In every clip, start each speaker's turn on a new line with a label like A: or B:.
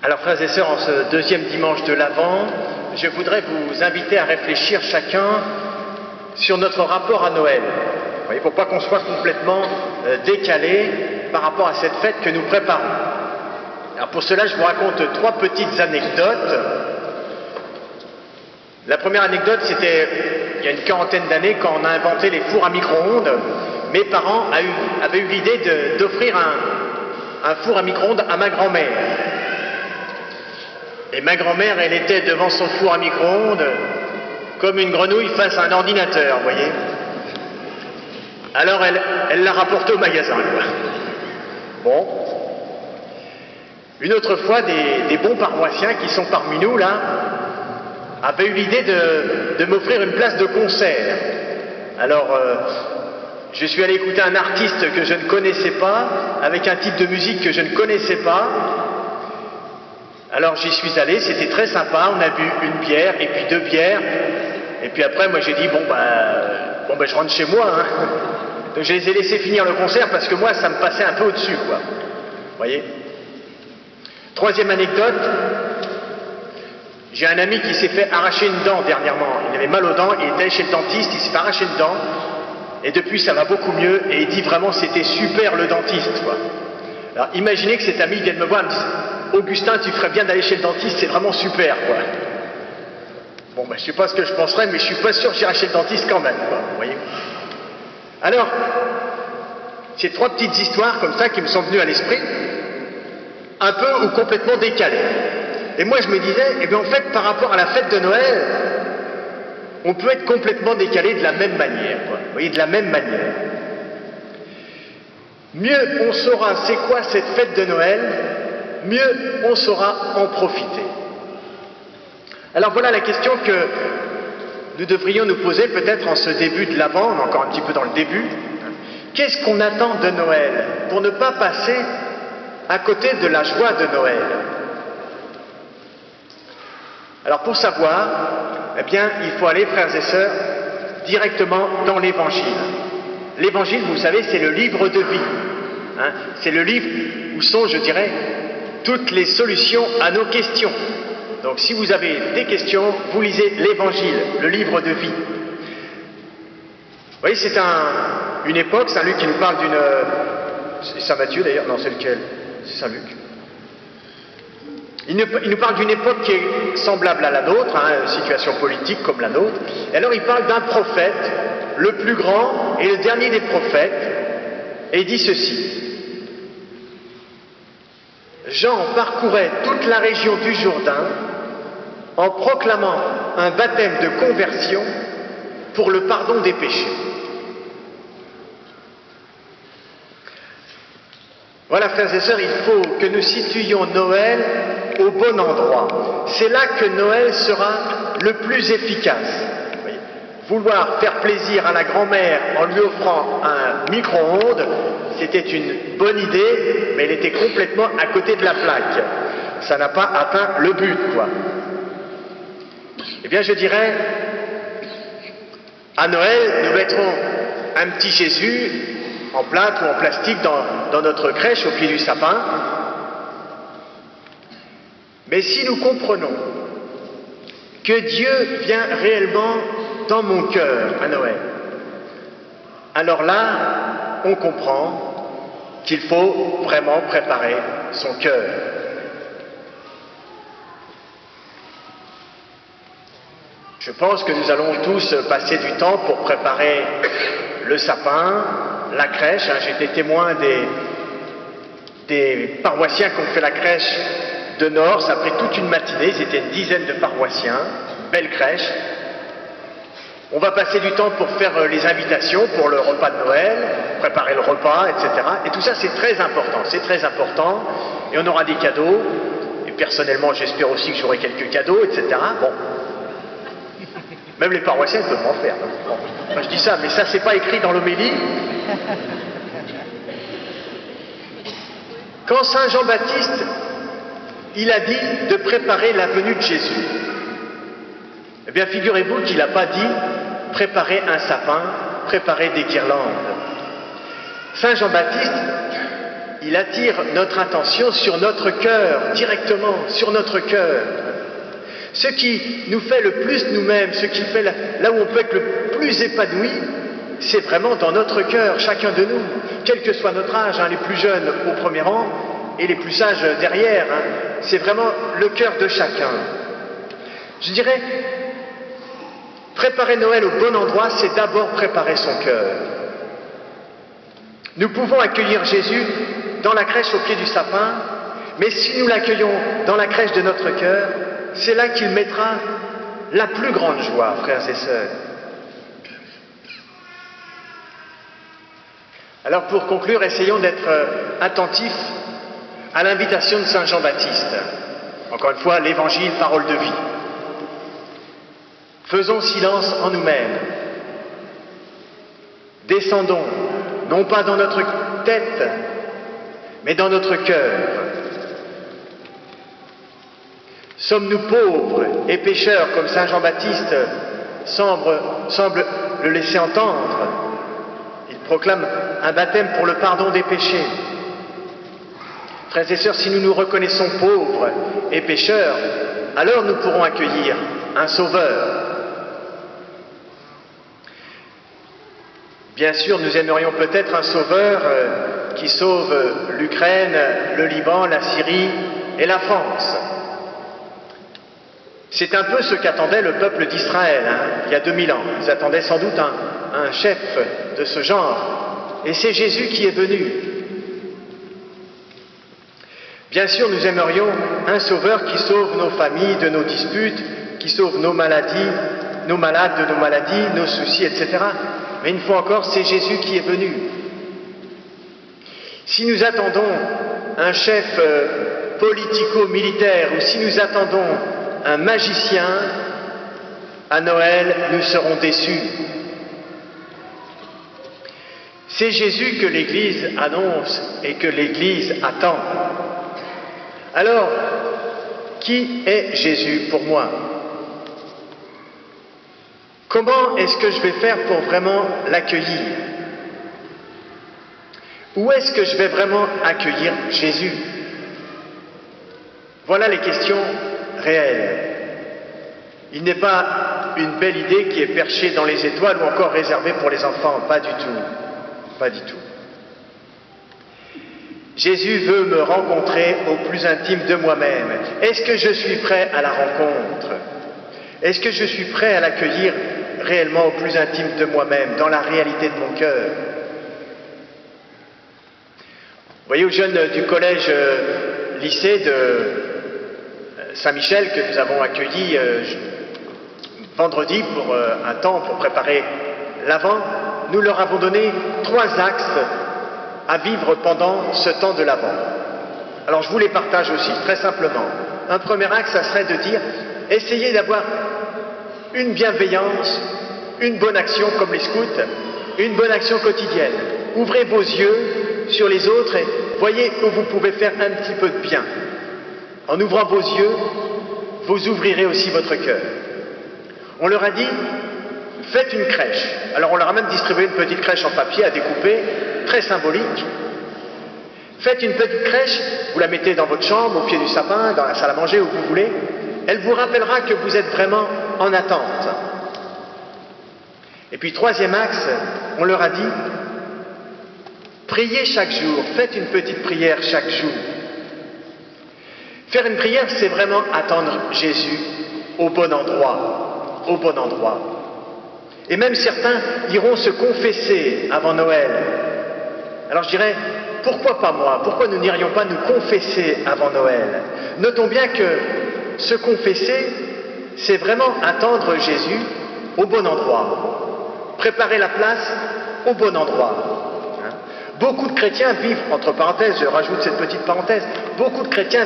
A: Alors frères et sœurs, en ce deuxième dimanche de l'Avent, je voudrais vous inviter à réfléchir chacun sur notre rapport à Noël. Il ne faut pas qu'on soit complètement décalé par rapport à cette fête que nous préparons. Alors pour cela, je vous raconte trois petites anecdotes. La première anecdote, c'était il y a une quarantaine d'années, quand on a inventé les fours à micro-ondes. Mes parents avaient eu l'idée d'offrir un four à micro-ondes à ma grand-mère. Et ma grand-mère, elle était devant son four à micro-ondes comme une grenouille face à un ordinateur, vous voyez. Alors elle l'a rapporté au magasin, quoi. Bon. Une autre fois, des bons paroissiens qui sont parmi nous, là, avaient eu l'idée de m'offrir une place de concert. Alors, je suis allé écouter un artiste que je ne connaissais pas, avec un type de musique que je ne connaissais pas. Alors j'y suis allé, c'était très sympa, on a bu une bière, et puis deux bières, et puis après moi j'ai dit bon ben je rentre chez moi, hein. Donc je les ai laissés finir le concert parce que moi ça me passait un peu au-dessus, quoi. Vous voyez. Troisième anecdote, j'ai un ami qui s'est fait arracher une dent dernièrement, il avait mal aux dents, il est allé chez le dentiste, il s'est fait arracher une dent, et depuis ça va beaucoup mieux, et il dit vraiment c'était super le dentiste, quoi. Alors imaginez que cet ami vienne me voir et me dise Augustin, tu ferais bien d'aller chez le dentiste, c'est vraiment super, quoi. Bon, ben, je sais pas ce que je penserais, mais je suis pas sûr que j'irai chez le dentiste quand même, quoi, vous voyez. Alors, c'est trois petites histoires comme ça qui me sont venues à l'esprit, un peu ou complètement décalées. Et moi, je me disais, eh bien, en fait, par rapport à la fête de Noël, on peut être complètement décalé de la même manière, quoi. Vous voyez, de la même manière. Mieux on saura c'est quoi cette fête de Noël, mieux on saura en profiter. Alors voilà la question que nous devrions nous poser peut-être en ce début de l'Avent, on est encore un petit peu dans le début. Qu'est-ce qu'on attend de Noël pour ne pas passer à côté de la joie de Noël? Alors pour savoir, eh bien il faut aller, frères et sœurs, directement dans l'Évangile. L'Évangile, vous savez, c'est le livre de vie. Hein, c'est le livre où sont, je dirais, toutes les solutions à nos questions. Donc si vous avez des questions, vous lisez l'Évangile, le livre de vie. Vous voyez, c'est une époque, Saint Luc qui nous parle d'une... C'est Saint Matthieu d'ailleurs, non c'est lequel? C'est Saint Luc. Il nous parle d'une époque qui est semblable à la nôtre, hein, une situation politique comme la nôtre. Et alors il parle d'un prophète, le plus grand et le dernier des prophètes, et il dit ceci. Jean parcourait toute la région du Jourdain en proclamant un baptême de conversion pour le pardon des péchés. Voilà, frères et sœurs, il faut que nous situions Noël au bon endroit. C'est là que Noël sera le plus efficace. Vouloir faire plaisir à la grand-mère en lui offrant un micro-ondes, c'était une bonne idée, mais elle était complètement à côté de la plaque. Ça n'a pas atteint le but, quoi. Eh bien, je dirais, à Noël, nous mettrons un petit Jésus en plâtre ou en plastique dans notre crèche au pied du sapin. Mais si nous comprenons que Dieu vient réellement dans mon cœur à Noël, alors là, on comprend qu'il faut vraiment préparer son cœur. Je pense que nous allons tous passer du temps pour préparer le sapin, la crèche. J'étais témoin des paroissiens qui ont fait la crèche de Nord. Ça a pris toute une matinée, c'était une dizaine de paroissiens, belle crèche. On va passer du temps pour faire les invitations pour le repas de Noël, préparer le repas, etc. Et tout ça, c'est très important, et on aura des cadeaux, et personnellement, j'espère aussi que j'aurai quelques cadeaux, etc. Bon, même les paroissiens peuvent m'en faire. Bon. Enfin, je dis ça, mais ça, c'est pas écrit dans l'homélie. Quand Saint Jean-Baptiste, il a dit de préparer la venue de Jésus, eh bien, figurez-vous qu'il n'a pas dit préparer un sapin, préparer des guirlandes. Saint Jean-Baptiste, il attire notre attention sur notre cœur, directement, sur notre cœur. Ce qui nous fait le plus nous-mêmes, ce qui fait là où on peut être le plus épanoui, c'est vraiment dans notre cœur, chacun de nous, quel que soit notre âge, les plus jeunes au premier rang et les plus sages derrière. C'est vraiment le cœur de chacun. Je dirais, préparer Noël au bon endroit, c'est d'abord préparer son cœur. Nous pouvons accueillir Jésus dans la crèche au pied du sapin, mais si nous l'accueillons dans la crèche de notre cœur, c'est là qu'il mettra la plus grande joie, frères et sœurs. Alors pour conclure, essayons d'être attentifs à l'invitation de Saint Jean-Baptiste. Encore une fois, l'Évangile, parole de vie. Faisons silence en nous-mêmes. Descendons, non pas dans notre tête, mais dans notre cœur. Sommes-nous pauvres et pécheurs, comme Saint Jean-Baptiste semble le laisser entendre? Il proclame un baptême pour le pardon des péchés. Frères et sœurs, si nous nous reconnaissons pauvres et pécheurs, alors nous pourrons accueillir un sauveur. Bien sûr, nous aimerions peut-être un sauveur qui sauve l'Ukraine, le Liban, la Syrie et la France. C'est un peu ce qu'attendait le peuple d'Israël il y a 2000 ans. Ils attendaient sans doute un chef de ce genre. Et c'est Jésus qui est venu. Bien sûr, nous aimerions un sauveur qui sauve nos familles de nos disputes, qui sauve nos maladies, nos malades de nos maladies, nos soucis, etc. Mais une fois encore, c'est Jésus qui est venu. Si nous attendons un chef politico-militaire ou si nous attendons un magicien, à Noël, nous serons déçus. C'est Jésus que l'Église annonce et que l'Église attend. Alors, qui est Jésus pour moi? Comment est-ce que je vais faire pour vraiment l'accueillir? Où est-ce que je vais vraiment accueillir Jésus? Voilà les questions réelles. Il n'est pas une belle idée qui est perchée dans les étoiles ou encore réservée pour les enfants, pas du tout. Pas du tout. Jésus veut me rencontrer au plus intime de moi-même. Est-ce que je suis prêt à la rencontre? Est-ce que je suis prêt à l'accueillir réellement au plus intime de moi-même, dans la réalité de mon cœur? Vous voyez, aux jeunes du collège lycée de Saint-Michel que nous avons accueillis vendredi pour un temps pour préparer l'Avent, nous leur avons donné 3 axes à vivre pendant ce temps de l'Avent. Alors je vous les partage aussi, très simplement. Un premier axe, ça serait de dire, essayez d'avoir une bienveillance, une bonne action comme les scouts, une bonne action quotidienne. Ouvrez vos yeux sur les autres et voyez où vous pouvez faire un petit peu de bien. En ouvrant vos yeux, vous ouvrirez aussi votre cœur. On leur a dit, faites une crèche. Alors on leur a même distribué une petite crèche en papier à découper, très symbolique. Faites une petite crèche, vous la mettez dans votre chambre, au pied du sapin, dans la salle à manger, où vous voulez. Elle vous rappellera que vous êtes vraiment en attente. Et puis 3e axe, on leur a dit, priez chaque jour, faites une petite prière chaque jour. Faire une prière, c'est vraiment attendre Jésus au bon endroit, au bon endroit. Et même certains iront se confesser avant Noël. Alors je dirais, pourquoi pas moi? Pourquoi nous n'irions pas nous confesser avant Noël? Notons bien que se confesser, c'est vraiment attendre Jésus au bon endroit. Préparer la place au bon endroit. Beaucoup de chrétiens vivent, entre parenthèses, je rajoute cette petite parenthèse, beaucoup de chrétiens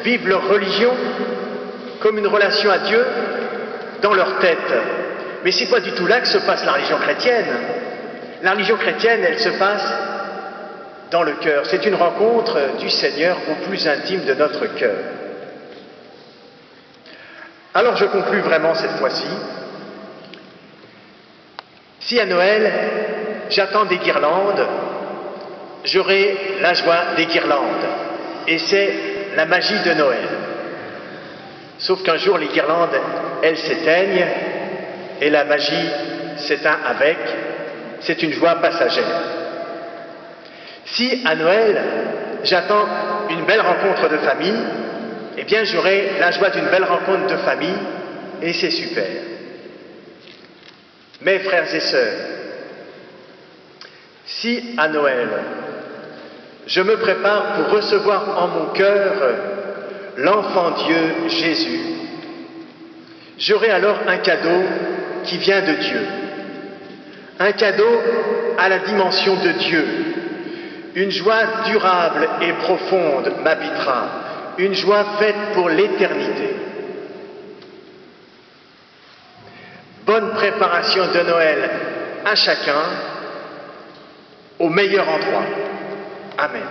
A: vivent leur religion comme une relation à Dieu dans leur tête. Mais c'est pas du tout là que se passe la religion chrétienne. La religion chrétienne, elle se passe dans le cœur. C'est une rencontre du Seigneur au plus intime de notre cœur. Alors je conclus vraiment cette fois-ci. Si à Noël, j'attends des guirlandes, j'aurai la joie des guirlandes. Et c'est la magie de Noël. Sauf qu'un jour, les guirlandes, elles s'éteignent et la magie s'éteint avec. C'est une joie passagère. Si à Noël, j'attends une belle rencontre de famille, eh bien j'aurai la joie d'une belle rencontre de famille et c'est super. Mes frères et sœurs, si à Noël, je me prépare pour recevoir en mon cœur l'enfant Dieu Jésus, j'aurai alors un cadeau qui vient de Dieu. Un cadeau à la dimension de Dieu. Une joie durable et profonde m'habitera. Une joie faite pour l'éternité. Bonne préparation de Noël à chacun, au meilleur endroit. Amen.